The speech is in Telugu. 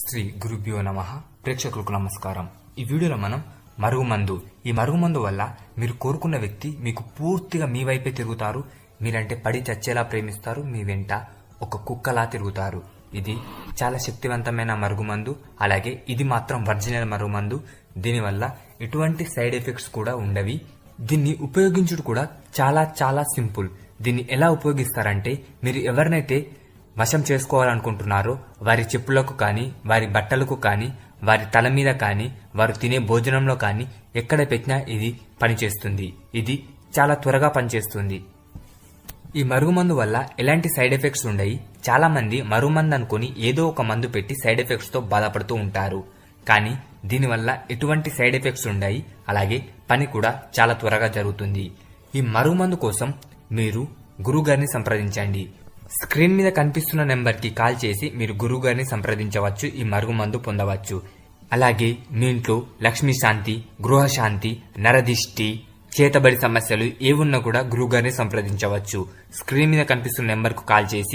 శ్రీ గురుభ్యో నమః. ప్రేక్షకులకు నమస్కారం. ఈ వీడియోలో మనం మరుగుమందు, ఈ మరుగుమందు వల్ల మీరు కోరుకున్న వ్యక్తి మీకు పూర్తిగా మీ వైపే తిరుగుతారు. మీరంటే పడి చచ్చేలా ప్రేమిస్తారు. మీ వెంట ఒక కుక్కలా తిరుగుతారు. ఇది చాలా శక్తివంతమైన మరుగుమందు. అలాగే ఇది మాత్రం ఒరిజినల్ మరుగుమందు. దీనివల్ల ఎటువంటి సైడ్ ఎఫెక్ట్స్ కూడా ఉండవి. దీన్ని ఉపయోగించుడు కూడా చాలా చాలా సింపుల్. దీన్ని ఎలా ఉపయోగిస్తారంటే, మీరు ఎవరినైతే వశం చేసుకోవాలనుకుంటున్నారో వారి చెప్పులకు కానీ, వారి బట్టలకు కానీ, వారి తల మీద కానీ, వారు తినే భోజనంలో కానీ ఎక్కడ పెట్టినా ఇది పనిచేస్తుంది. ఇది చాలా త్వరగా పనిచేస్తుంది. ఈ మరుగుమందు వల్ల ఎలాంటి సైడ్ ఎఫెక్ట్స్ ఉండయి. చాలా మంది మరుగుమందు అనుకుని ఏదో ఒక మందు పెట్టి సైడ్ ఎఫెక్ట్స్ తో బాధపడుతూ ఉంటారు. కానీ దీనివల్ల ఎటువంటి సైడ్ ఎఫెక్ట్స్ ఉండయి. అలాగే పని కూడా చాలా త్వరగా జరుగుతుంది. ఈ మరుగుమందు కోసం మీరు గురువుగారిని సంప్రదించండి. స్క్రీన్ మీద కనిపిస్తున్న నెంబర్ కి కాల్ చేసి మీరు గురువుగారిని సంప్రదించవచ్చు. ఈ మరుగుమందు పొందవచ్చు. అలాగే మీ ఇంట్లో లక్ష్మీ శాంతి, గృహశాంతి, నరదిష్టి, చేతబడి సమస్యలు ఏవున్నా కూడా గురువుగారిని సంప్రదించవచ్చు. స్క్రీన్ మీద కనిపిస్తున్న నెంబర్ కు కాల్ చేసి